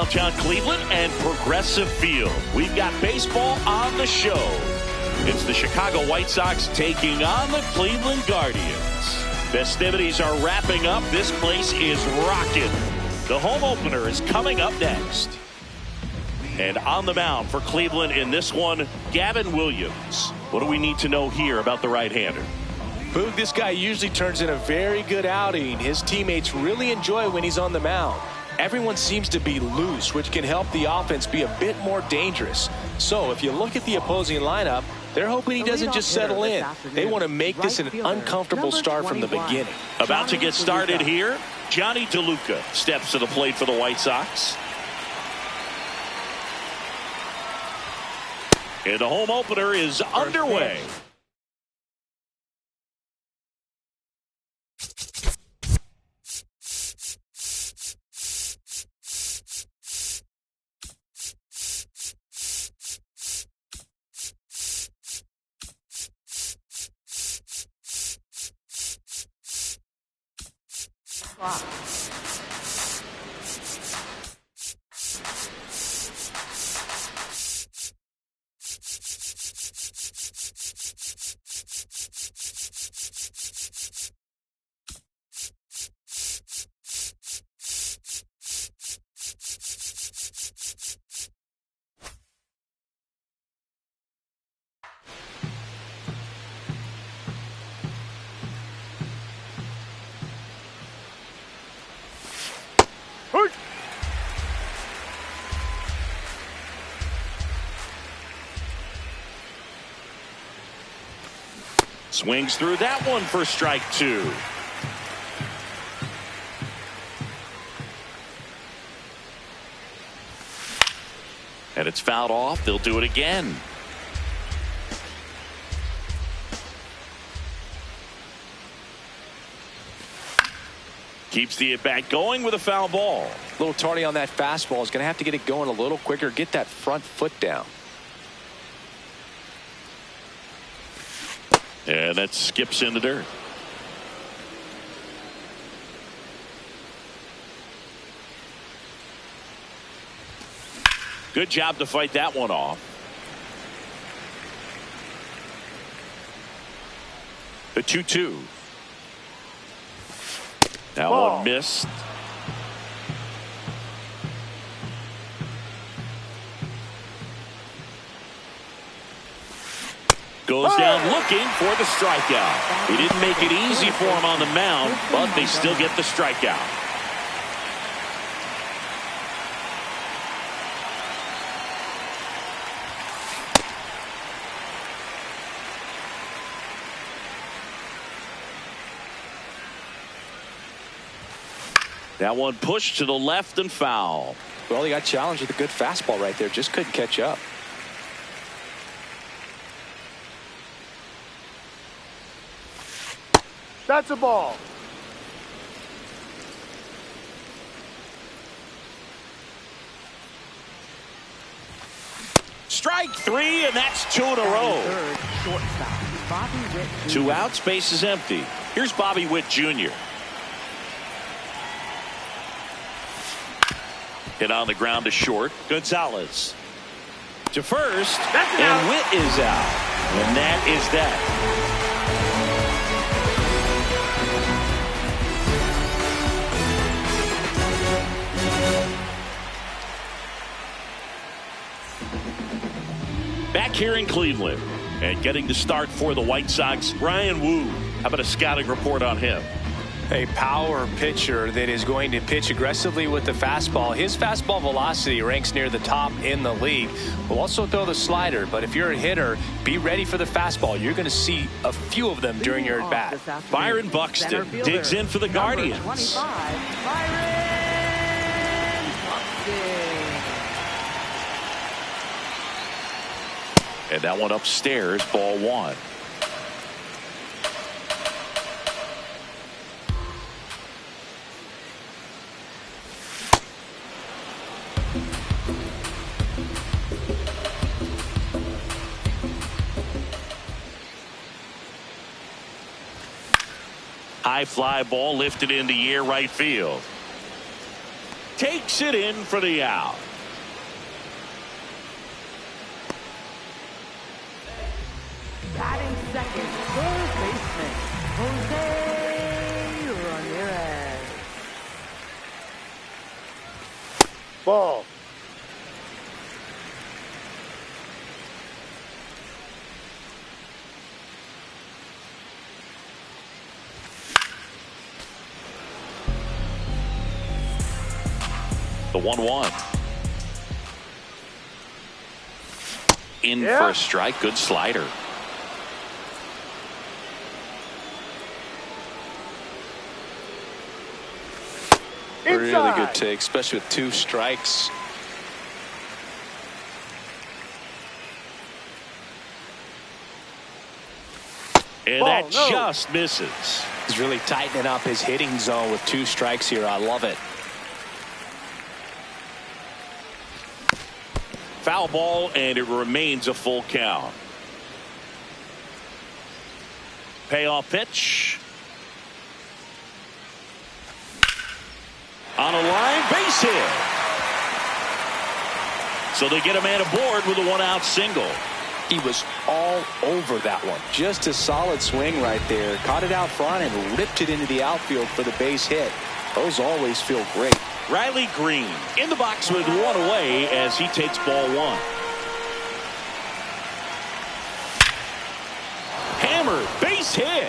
downtown Cleveland and Progressive Field. We've got baseball on the show. It's the Chicago White Sox taking on the Cleveland Guardians. Festivities are wrapping up. This place is rocking. The home opener is coming up next. And on the mound for Cleveland in this one, Gavin Williams. What do we need to know here about the right-hander? Boog, this guy usually turns in a very good outing. His teammates really enjoy when he's on the mound. Everyone seems to be loose, which can help the offense be a bit more dangerous. So if you look at the opposing lineup, they're hoping he doesn't just settle in. They want to make this an uncomfortable start from the beginning. About to get started here, Johnny DeLuca steps to the plate for the White Sox. And the home opener is underway. Swings through that one for strike two. And it's fouled off. They'll do it again. Keeps the at-bat going with a foul ball. A little tardy on that fastball. Is going to have to get it going a little quicker. Get that front foot down. And that skips in the dirt. Good job to fight that one off. The 2-2. That one missed. Goes down looking for the strikeout. He didn't make it easy for him on the mound, but they still get the strikeout. That one pushed to the left and foul. Well, he got challenged with a good fastball right there. Just couldn't catch up. That's a ball. Strike three, and that's two in a row. Two outs, base is empty. Here's Bobby Witt Jr. Hit on the ground to short. Gonzalez to first, and Witt is out. And that is that. Back here in Cleveland and getting the start for the White Sox, Ryan Wu. How about a scouting report on him? A power pitcher that is going to pitch aggressively with the fastball. His fastball velocity ranks near the top in the league. Will also throw the slider, but if you're a hitter, be ready for the fastball. You're going to see a few of them during your at-bat. Byron Buxton digs in for the Guardians. 25, Byron Buxton. And that one upstairs, ball one. High fly ball lifted into the air right field. takes it in for the out. Batting second, third baseman, Jose Ramirez. Ball. The 1-1. In for a strike. Good slider. Really good take, especially with 2 strikes. And that just misses. He's really tightening up his hitting zone with 2 strikes here. I love it. Foul ball, and it remains a full count. Payoff pitch. On a line, base hit. So they get a man aboard with a 1-out single. He was all over that one. Just a solid swing right there. Caught it out front and ripped it into the outfield for the base hit. Those always feel great. Riley Green in the box with 1 away as he takes ball 1. Hammer, base hit.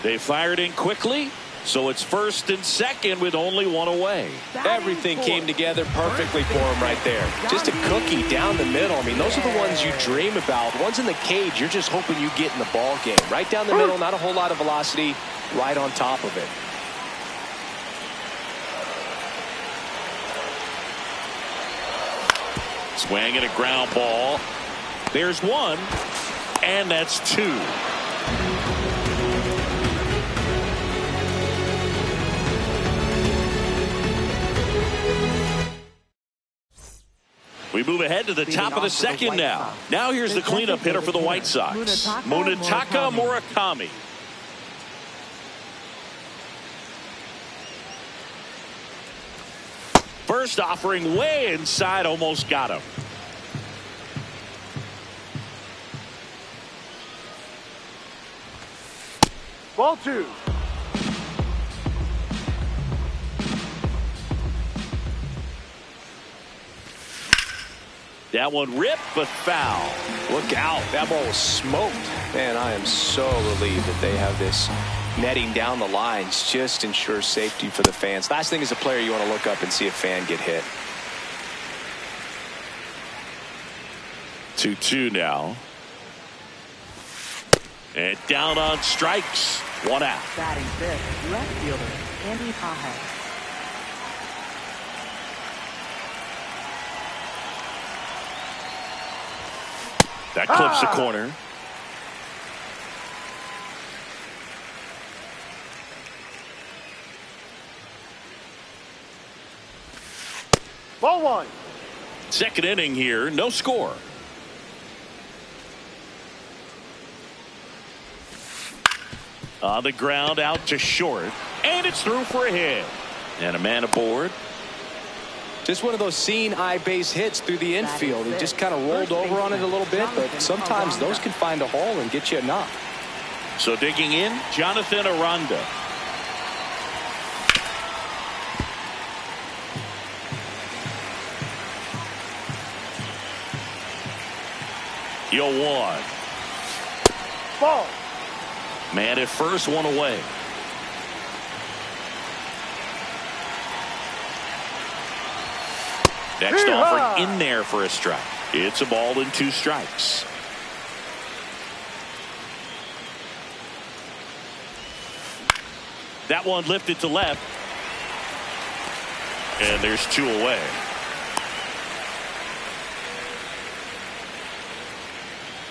They fired in quickly, so it's first and second with only 1 away. Everything came together perfectly for him right there. Just a cookie down the middle. I mean, those are the ones you dream about. Ones in the cage, you're just hoping you get in the ball game. Right down the middle, not a whole lot of velocity, right on top of it. Swing and a ground ball. There's 1, and that's 2. We move ahead to the top of the second now. Now here's the cleanup hitter for the White Sox, Munetaka Murakami. First offering way inside, almost got him. Ball 2. That one ripped, but foul. Look out. That ball was smoked. Man, I am so relieved that they have this netting down the lines. Just ensures safety for the fans. Last thing as a player, you want to look up and see a fan get hit. 2-2 now. And down on strikes. 1 out. Batting fifth, left fielder, Andy Pajes. That clips the corner. Ball 1. Second inning here, no score. On the ground, out to short, and it's through for a hit. And a man aboard. Just one of those seeing eye base hits through the infield. He just kind of rolled over on it a little bit, but sometimes those can find a hole and get you enough. So digging in, Jonathan Aranda. Yo, 1. Ball. Man at first, 1 away. Next offering in there for a strike. It's a ball and 2 strikes. That one lifted to left. And there's 2 away.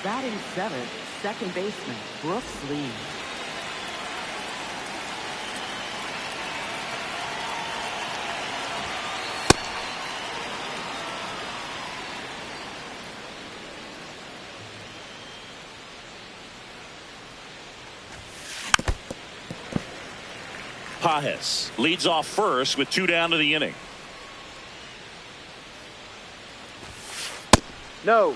Batting seventh, second baseman, Brooks Lee. Pages leads off first with 2 down to the inning. No.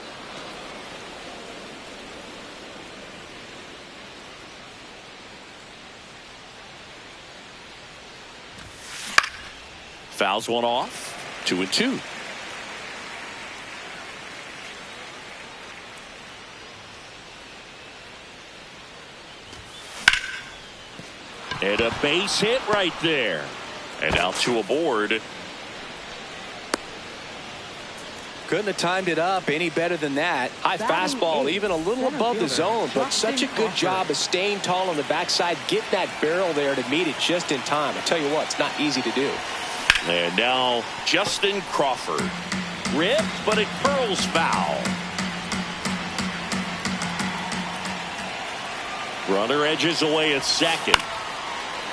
Fouls one off. 2-2. And a base hit right there. And now 2 aboard. Couldn't have timed it up any better than that. High fastball, even a little above the zone, but such a good job of staying tall on the backside, getting that barrel there to meet it just in time. I tell you what, it's not easy to do. And now Justin Crawford. Ripped, but it curls foul. Runner edges away at second.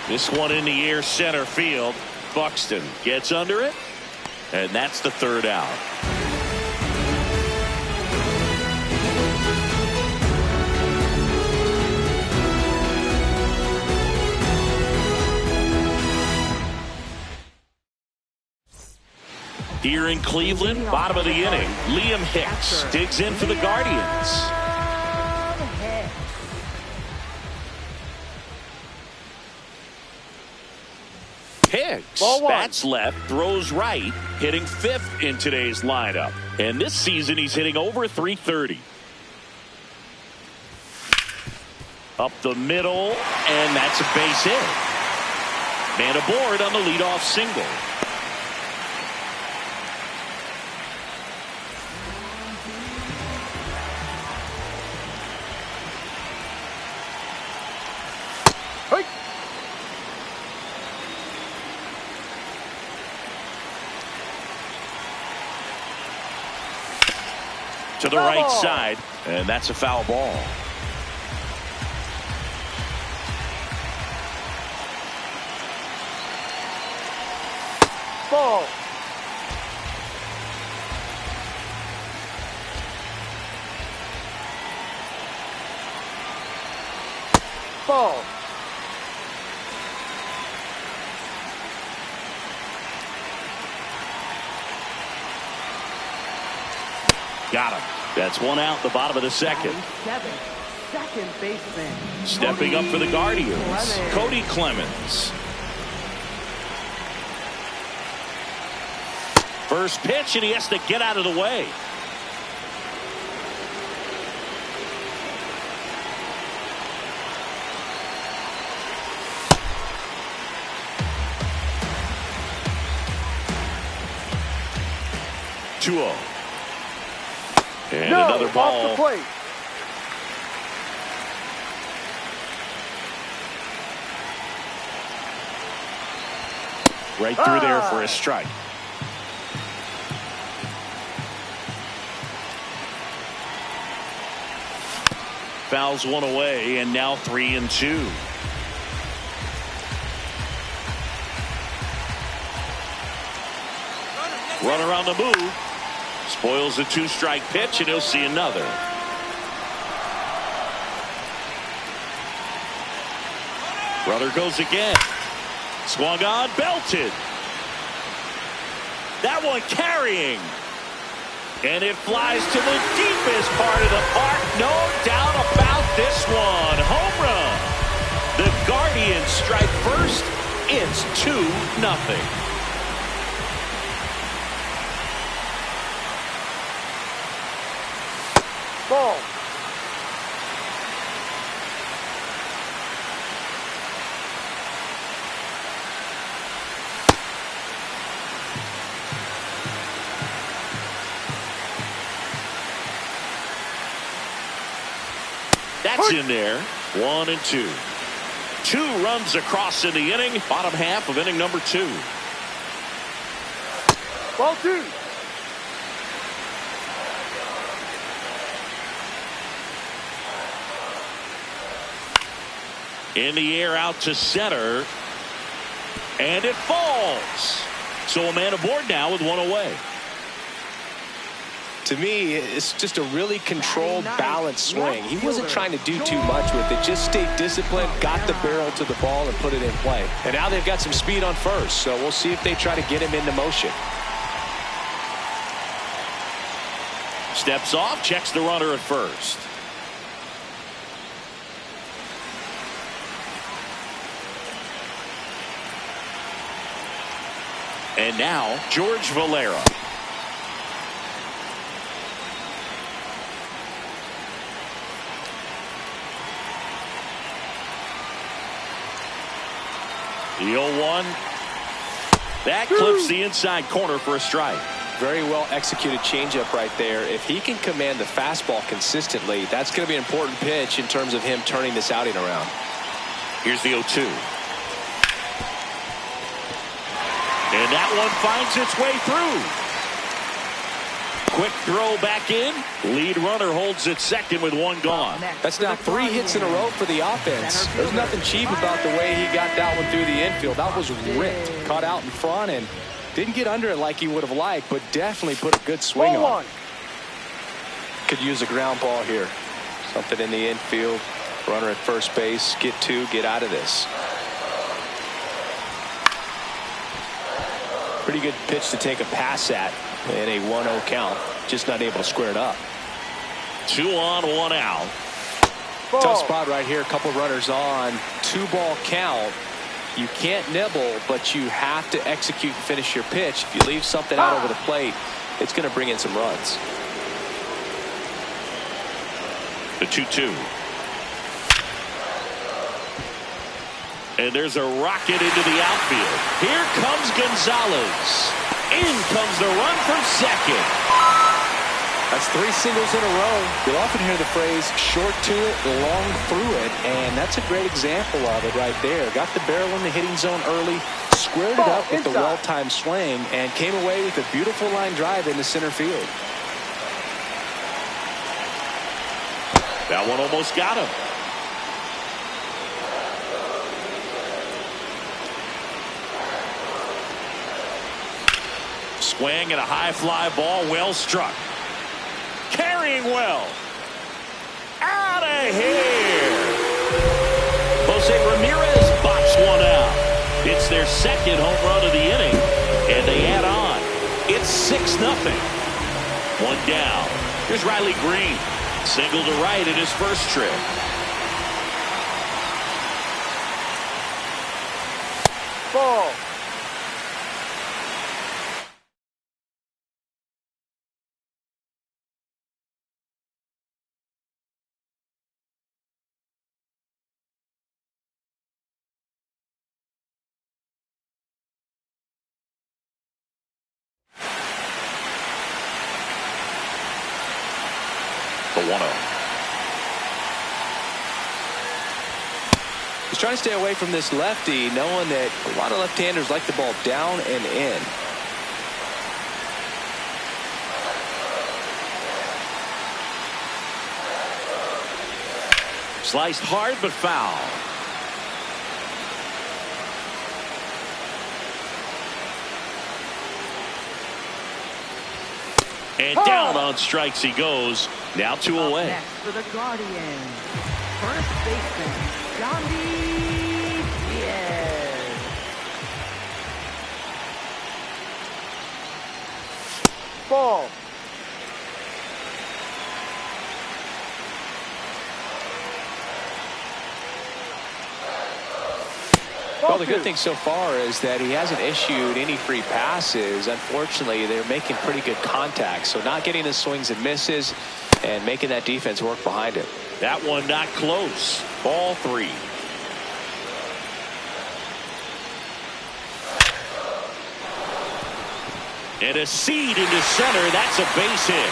This one in the air center field. Buxton gets under it, and that's the 3rd out. Here in Cleveland, bottom of the inning, Liam Hicks digs in for the Guardians. Hicks bats left, throws right, hitting 5th in today's lineup. And this season, he's hitting over .330. Up the middle, and that's a base hit. Man aboard on the leadoff single. To the right side, and that's a foul ball. Ball. Ball. Got him. That's 1 out, the bottom of the 2nd. Second baseman. Stepping up for the Guardians, Cody Clemens. First pitch, and he has to get out of the way. And another ball. Off the plate. Right through there for a strike. Fouls one away, and now 3-2. Runner on the move. Spoils a 2-strike pitch, and he'll see another. Runner goes again. Swung on, belted. That one carrying. And it flies to the deepest part of the park. No doubt about this one. Home run. The Guardians strike first. It's 2-0. Ball. That's in there. 1-2. 2 runs across in the inning. Bottom half of inning number 2. Ball 2. In the air out to center. And it falls. So a man aboard now with 1 away. To me, it's just a really controlled, balanced swing. He wasn't trying to do too much with it. Just stayed disciplined, got the barrel to the ball, and put it in play. And now they've got some speed on first, so we'll see if they try to get him into motion. Steps off, checks the runner at first. And now, George Valera. The 0-1. That clips the inside corner for a strike. Very well executed changeup right there. If he can command the fastball consistently, that's going to be an important pitch in terms of him turning this outing around. Here's the 0-2. And that one finds its way through. Quick throw back in. Lead runner holds at second with one gone. That's now 3 hits in a row for the offense. There's nothing cheap about the way he got that one through the infield. That was ripped. Caught out in front and didn't get under it like he would have liked, but definitely put a good swing on. Could use a ground ball here. Something in the infield. Runner at first base. Get 2, get out of this. Pretty good pitch to take a pass at in a 1-0 count. Just not able to square it up. 2 on, 1 out. Ball. Tough spot right here. A couple runners on. 2-ball count. You can't nibble, but you have to execute and finish your pitch. If you leave something out over the plate, it's going to bring in some runs. The 2-2. And there's a rocket into the outfield. Here comes Gonzalez. In comes the run from second. That's 3 singles in a row. You'll often hear the phrase short to it, long through it, and that's a great example of it right there. Got the barrel in the hitting zone early, squared it up with the well-timed swing, and came away with a beautiful line drive into center field. That one almost got him. Swing and a high fly ball, well struck. Carrying well. Out of here. Jose Ramirez bops one out. It's their second home run of the inning, and they add on. It's 6-0. One down. Here's Riley Green. Single to right in his first trip. Ball. The 1-0. He's trying to stay away from this lefty, knowing that a lot of left-handers like the ball down and in. Sliced hard but foul. And down on strikes he goes. Now 2 away. Next for the Guardians, first baseman, Yandy Diaz. Ball. Well, the good thing so far is that he hasn't issued any free passes. Unfortunately, they're making pretty good contact, so not getting the swings and misses and making that defense work behind it. That one not close. Ball 3. And a seed into center. That's a base hit.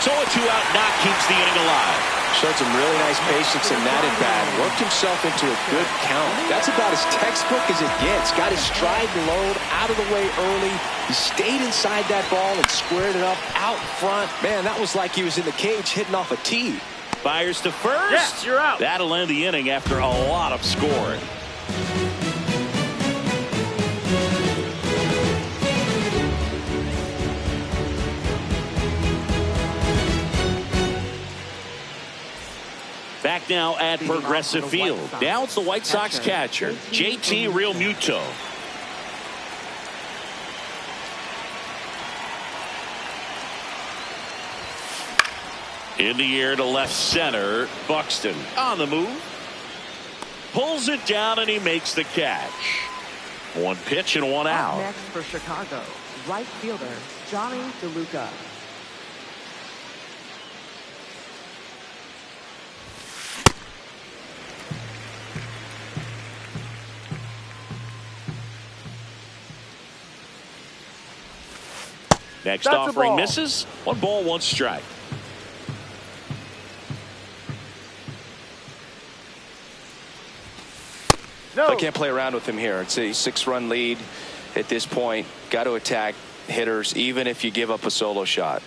So a 2-out knock keeps the inning alive. Showed some really nice patience in that at bat. Worked himself into a good count. That's about as textbook as it gets. Got his stride and load out of the way early. He stayed inside that ball and squared it up out front. Man, that was like he was in the cage hitting off a tee. Fires to first. Yes, you're out. That'll end the inning after a lot of scoring. Back now at Progressive Field. Now it's the White Sox catcher, JT Realmuto. In the air to left center. Buxton on the move. Pulls it down and he makes the catch. One pitch and one out. Next for Chicago, right fielder Johnny DeLuca. Next offering misses. 1 ball, 1 strike. No. I can't play around with him here. It's a 6-run lead at this point. Got to attack hitters even if you give up a solo shot.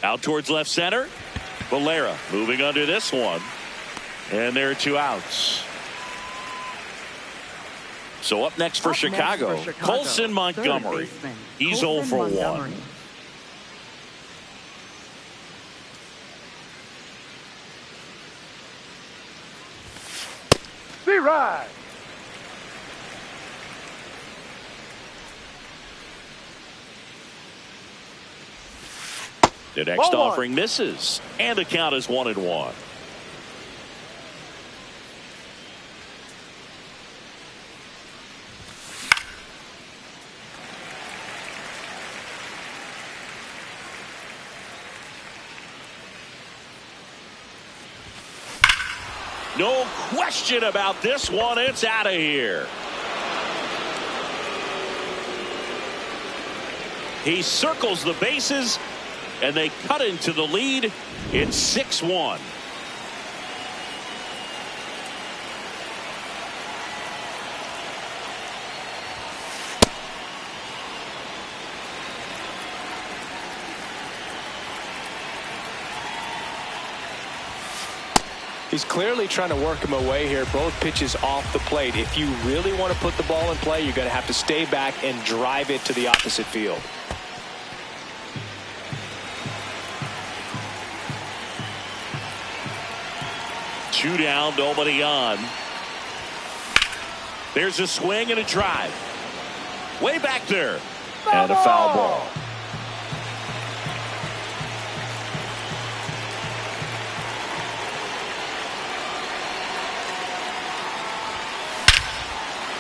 Out towards left center. Valera moving under this one. And there are 2 outs. So up next for Chicago, Colson Montgomery. He's 0 for 1. Right. The next offering misses, and the count is 1-1. No question about this one. It's out of here. He circles the bases, and they cut into the lead. It's 6-1. He's clearly trying to work him away here. Both pitches off the plate. If you really want to put the ball in play, you're going to have to stay back and drive it to the opposite field. Two down, nobody on. There's a swing and a drive. Way back there. And a foul ball.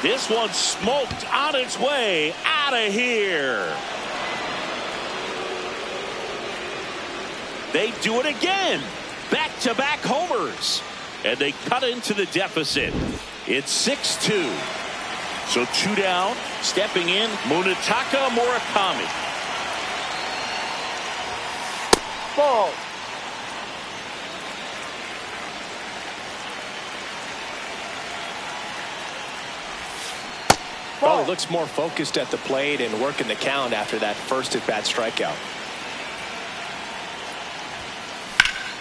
This one smoked on its way out of here. They do it again. Back-to-back homers. And they cut into the deficit. It's 6-2. So 2 down. Stepping in, Munetaka Murakami. Ball. Well, he looks more focused at the plate and working the count after that first at-bat strikeout.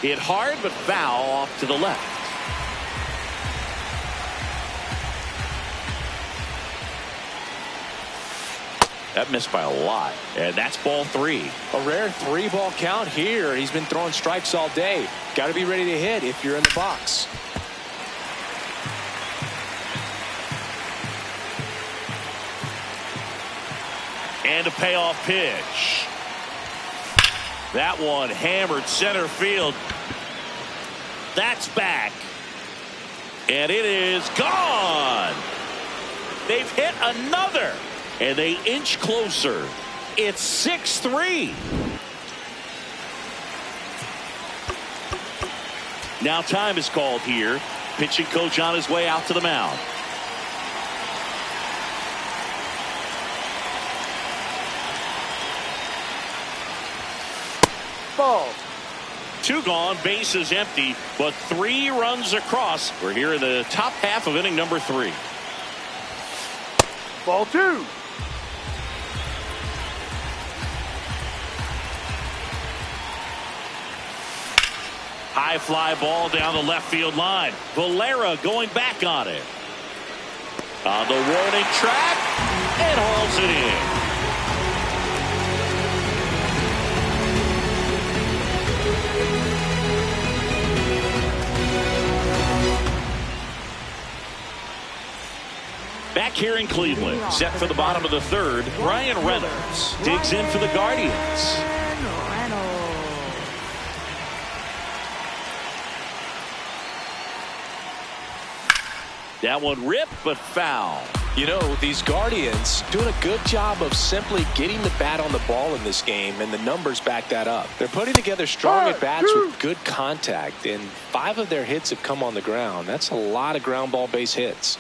Hit hard but foul off to the left. That missed by a lot. And that's ball 3. A rare 3-ball count here. He's been throwing strikes all day. Got to be ready to hit if you're in the box. And a payoff pitch. That one hammered center field. That's back. And it is gone. They've hit another. And they inch closer. It's 6-3. Now time is called here. Pitching coach on his way out to the mound. Ball. 2 gone, bases empty, but 3 runs across. We're here in the top half of inning number 3. Ball 2. High fly ball down the left field line. Valera going back on it. On the warning track, and hauls it in. Back here in Cleveland, set for the bottom of the third, Bryan Reynolds digs in for the Guardians. That one ripped, but foul. You know, these Guardians doing a good job of simply getting the bat on the ball in this game, and the numbers back that up. They're putting together strong at-bats with good contact, and 5 of their hits have come on the ground. That's a lot of ground ball base hits.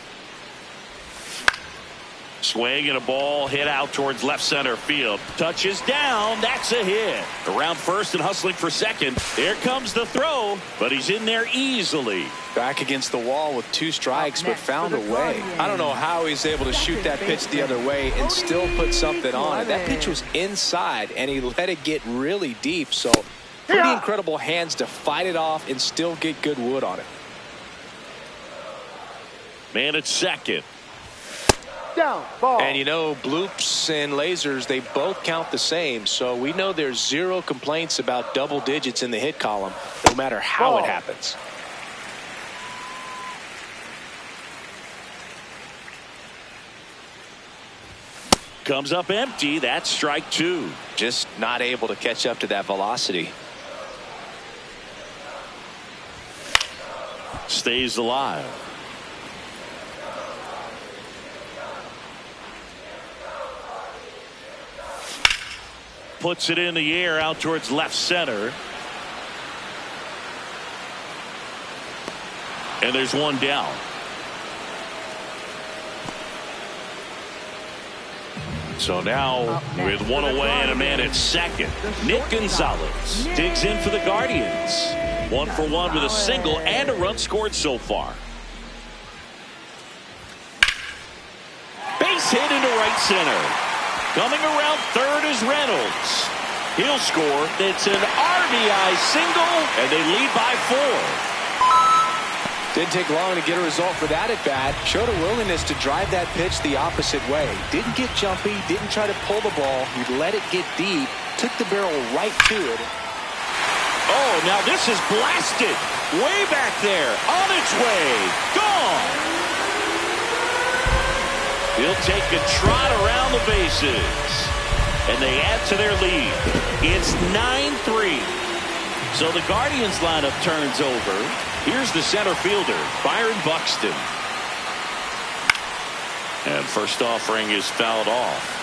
Swing and a ball hit out towards left center field. Touches down. That's a hit. Around first and hustling for second. There comes the throw, but he's in there easily. Back against the wall with 2 strikes, but found a way. I don't know how he's able to shoot that pitch the other way and still put something on it. That pitch was inside, and he let it get really deep. So pretty incredible hands to fight it off and still get good wood on it. Man at second. Down, ball. And you know, bloops and lasers, they both count the same. So we know there's 0 complaints about double digits in the hit column, no matter how it happens. Comes up empty. That's strike 2. Just not able to catch up to that velocity. Stays alive. Puts it in the air out towards left center. And there's one down. So now with one away and a man at second, Nick Gonzalez digs in for the Guardians. 1 for 1 with a single and a run scored so far. Base hit into right center. Coming around third is Reynolds. He'll score. It's an RBI single, and they lead by 4. Didn't take long to get a result for that at bat. Showed a willingness to drive that pitch the opposite way. Didn't get jumpy, didn't try to pull the ball. He let it get deep, took the barrel right to it. Oh, now this is blasted. Way back there, on its way, gone. He'll take a trot around the bases. And they add to their lead. It's 9-3. So the Guardians lineup turns over. Here's the center fielder, Byron Buxton. And first offering is fouled off.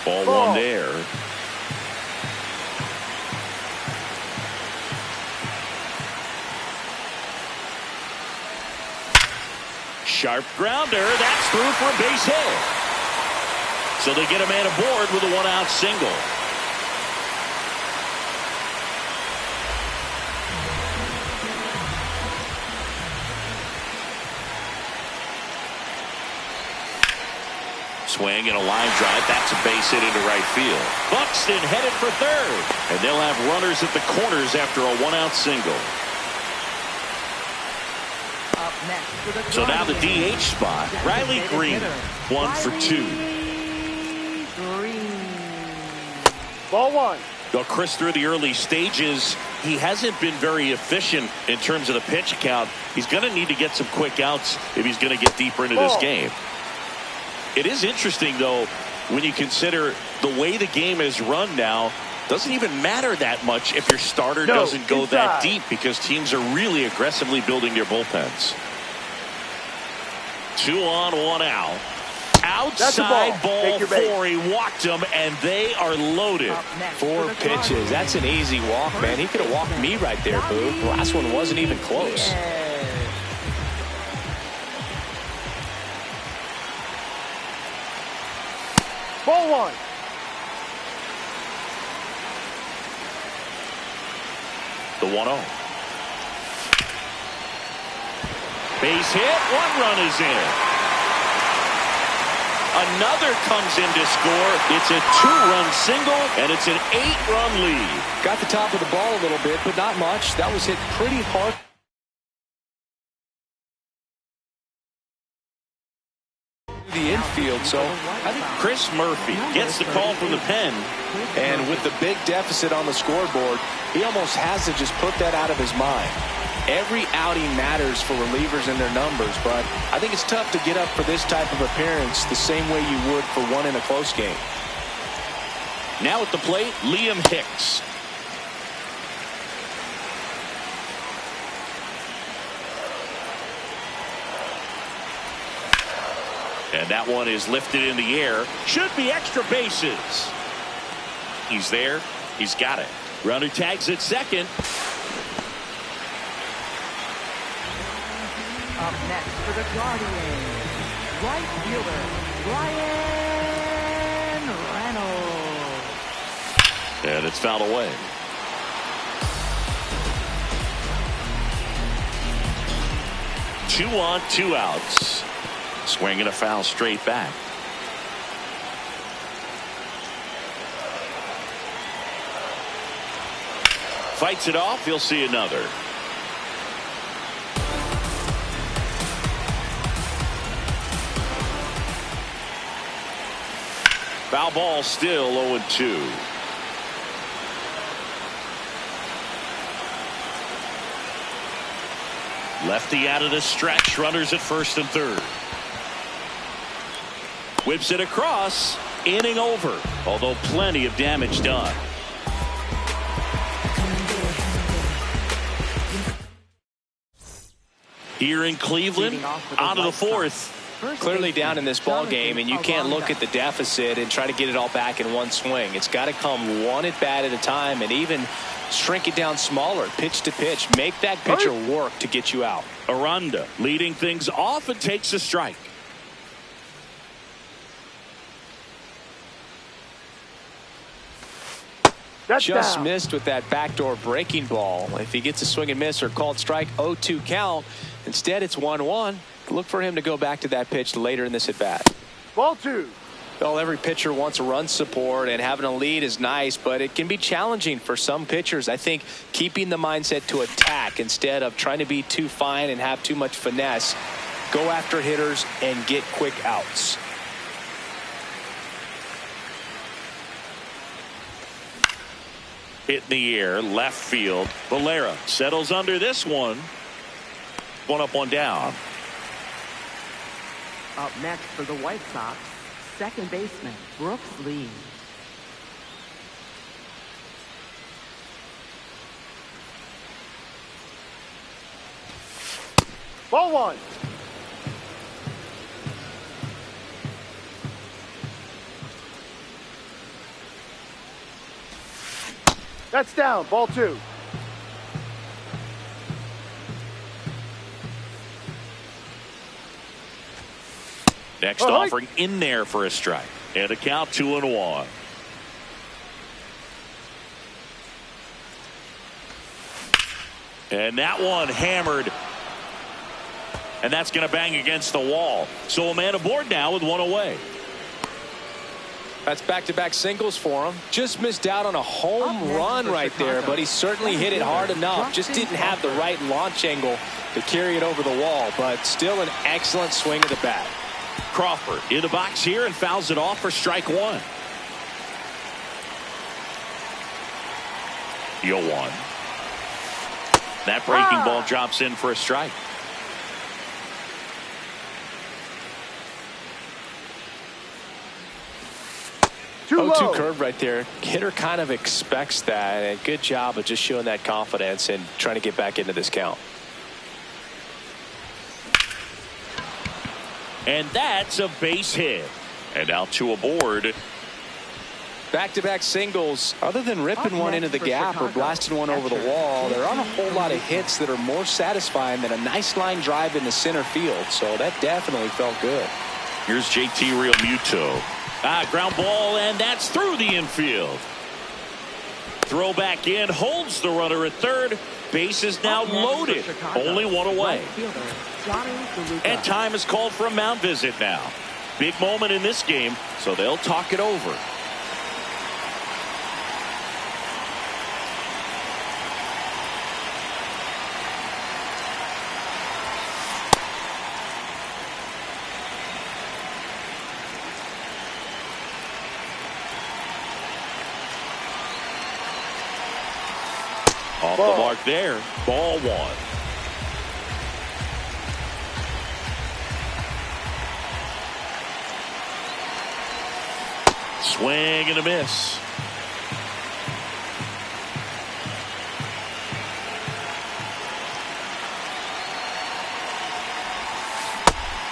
Ball 1 there. Sharp grounder. That's through for a base hit. So they get a man aboard with a 1-out single. Swing and a line drive. That's a base hit into right field. Buxton headed for third. And they'll have runners at the corners after a 1-out single. So now the DH spot. Riley Green, 1 for 2. Ball 1. Well, Chris, through the early stages, he hasn't been very efficient in terms of the pitch count. He's going to need to get some quick outs if he's going to get deeper into this game. It is interesting, though, when you consider the way the game is run now. Doesn't even matter that much if your starter doesn't go that deep, because teams are really aggressively building their bullpens. 2 on, 1 out. Outside ball 4. He walked them, and they are loaded. 4 pitches. That's an easy walk, man. He could have walked me right there, Boo. The last one wasn't even close. Ball 1. The 1-0. Base hit. 1 run is in. Another comes in to score. It's a 2-run single, and it's an 8-run lead. Got the top of the ball a little bit, but not much. That was hit pretty hard. The infield, so I think Chris Murphy gets the call from the pen. And with the big deficit on the scoreboard, he almost has to just put that out of his mind. Every outing matters for relievers and their numbers, but I think it's tough to get up for this type of appearance the same way you would for one in a close game. Now at the plate, Liam Hicks. And that one is lifted in the air. Should be extra bases. He's there. He's got it. Runner tags at second. Up next for the Guardians, right fielder, Ryan Reynolds. And it's fouled away. Two on, 2 outs. Swing and a foul straight back. Fights it off. He'll see another. Foul ball, still 0-2. Lefty out of the stretch. Runners at first and third. Whips it across. Inning over. Although plenty of damage done. Here in Cleveland, out of the fourth. Clearly down in this ball game, and you can't look at the deficit and try to get it all back in one swing. It's got to come one at bat at a time, and even shrink it down smaller, pitch to pitch. Make that pitcher work to get you out. Aranda leading things off and takes a strike. That's Just down. missed with that backdoor breaking ball. If he gets a swing and miss or called strike, 0-2 count. Instead, it's 1-1. Look for him to go back to that pitch later in this at bat. Ball 2. Well, every pitcher wants a run support, and having a lead is nice, but it can be challenging for some pitchers. I think keeping the mindset to attack instead of trying to be too fine and have too much finesse. Go after hitters and get quick outs. Hit in the air, left field. Valera settles under this one. One up, one down. Up next for the White Sox, second baseman, Brooks Lee. Ball 1. That's down. Ball 2. Next offering in there for a strike. And a count 2-1. And that one hammered. And that's going to bang against the wall. So a man aboard now with one away. That's back-to-back singles for him. Just missed out on a home run right there, but he certainly hit it hard enough. Just didn't have the right launch angle to carry it over the wall, but still an excellent swing of the bat. Crawford in the box here and fouls it off for strike one. 0-1. That breaking ball drops in for a strike. Too low. 0-2 curve right there. Hitter kind of expects that, and good job of just showing that confidence and trying to get back into this count. And that's a base hit. And now two aboard. Back-to-back singles. Other than ripping one into the gap or blasting one over the wall, there aren't a whole lot of hits that are more satisfying than a nice line drive in the center field. So that definitely felt good. Here's JT Realmuto. Ground ball, and that's through the infield. Throw back in, holds the runner at third. Base is now loaded. Only one away. And time is called for a mound visit now. big moment in this game, so they'll talk it over. Off the mark there. Ball one. Swing and a miss.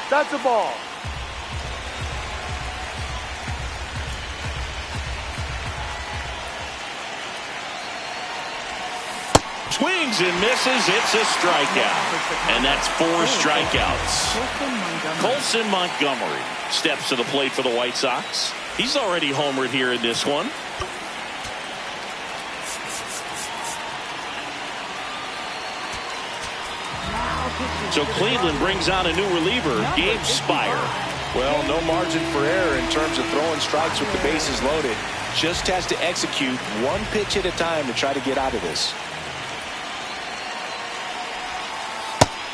That's a ball. Swings and misses. It's a strikeout. And that's 4 strikeouts. Colson Montgomery steps to the plate for the White Sox. He's already homered here in this one. So Cleveland brings on a new reliever, Gabe Spire. Well, no margin for error in terms of throwing strikes with the bases loaded. Just has to execute one pitch at a time to try to get out of this.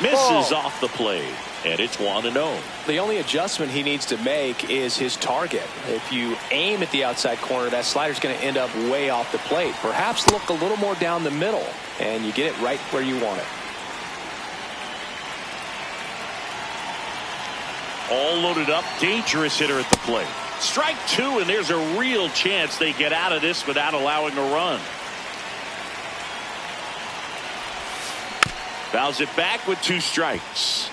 Misses off the plate, and it's 1-0. The only adjustment he needs to make is his target. If you aim at the outside corner, that slider's going to end up way off the plate. Perhaps look a little more down the middle, and you get it right where you want it. All loaded up, dangerous hitter at the plate. Strike 2, and there's a real chance they get out of this without allowing a run. Fouls it back with 2 strikes.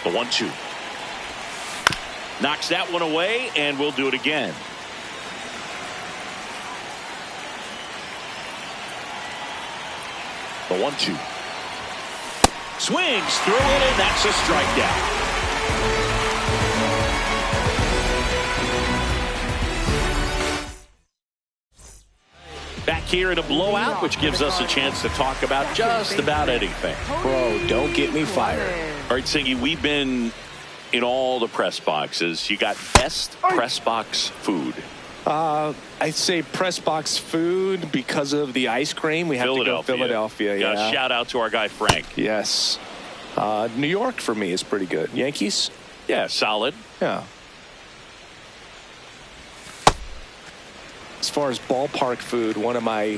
The 1-2. Knocks that one away, and we'll do it again. The 1-2. Swings through it, and that's a strikeout. Back here in a blowout, which gives us a chance to talk about just about anything. Bro, don't get me fired. All right, Singy, we've been in all the press boxes. You got best press box food. I'd say press box food because of the ice cream. We have to go Philadelphia. Yeah. Shout out to our guy Frank. Yes. New York for me is pretty good. Yankees? Yeah, solid. Yeah. As far as ballpark food, one of my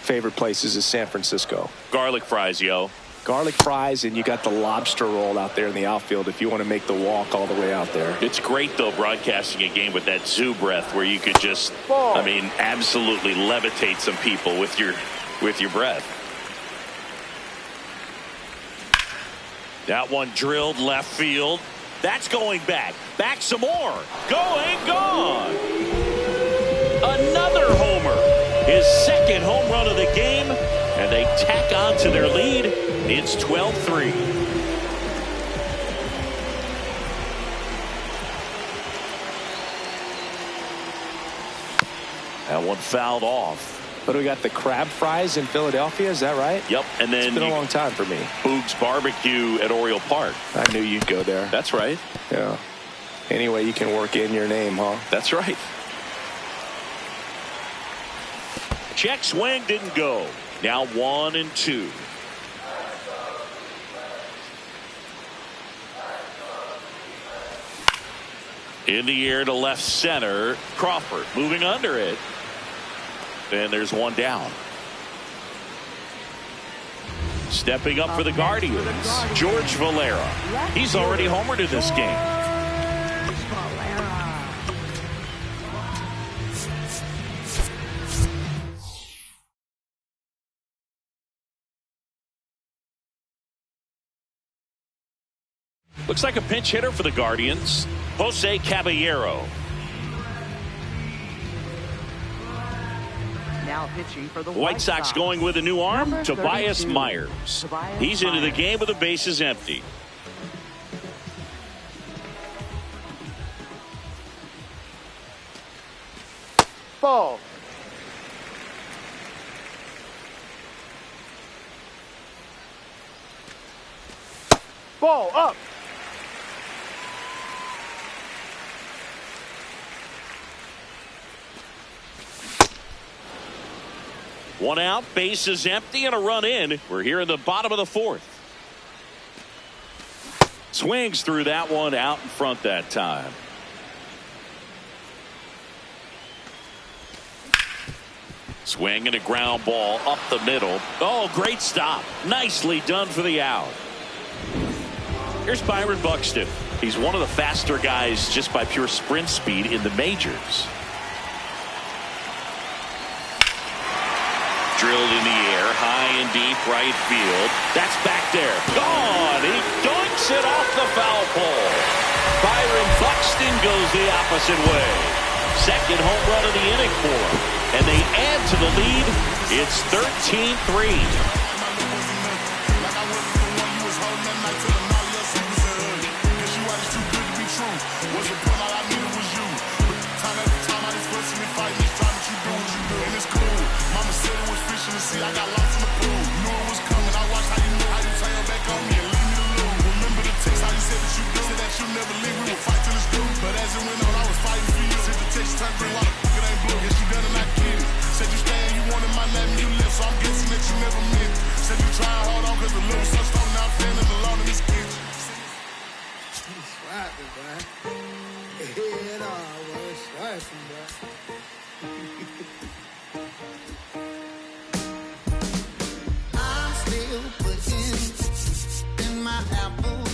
favorite places is San Francisco. Garlic fries, yo. Garlic fries, and you got the lobster roll out there in the outfield if you want to make the walk all the way out there. It's great, though, broadcasting a game with that zoo breath where you could just, absolutely levitate some people with your breath. That one drilled left field. That's going back. Back some more. Gone. Another homer. His second home run of the game. And they tack on to their lead. It's 12-3. That one fouled off. But we got the crab fries in Philadelphia, is that right? Yep, and then it's been a long time for me. Boog's Barbecue at Oriole Park. I knew you'd go there. That's right. Yeah. Anyway, you can work in your name, huh? That's right. Check swing didn't go. Now 1-2. In the air to left center. Crawford moving under it. And there's one down. Stepping up for the Guardians, George Valera. He's already homered in this game. Looks like a pinch hitter for the Guardians, Jose Caballero. Now pitching for the White Sox going with a new arm, Tobias Myers. He's into the game with the bases empty. Ball. Ball up. One out, base is empty, and a run in. We're here in the bottom of the fourth. Swings through that one, out in front that time. Swing and a ground ball up the middle. Oh, great stop. Nicely done for the out. Here's Byron Buxton. He's one of the faster guys just by pure sprint speed in the majors. Drilled in the air, high and deep right field. That's back there. Gone. He doinks it off the foul pole. Byron Buxton goes the opposite way. Second home run of the inning for him. And they add to the lead. It's 13-3. See, I got lost in the pool. Knew it was coming. I watched how you knew how you turn back on me and leave me alone. Remember the text, how you said that you do, said that you never leave. We would fight till it's through. But as it went on, I was fighting for you. Said the text turned green, why the fuck it ain't blue? Guess you done and I get it. Said you staying, you wanted my name, you left, so I'm guessing that you never meant it. Said you trying hard on, cause the little son started now feeling alone in this kitchen. He's swiping, boy. Head on, boy. Swiping, boy. Putting in my apple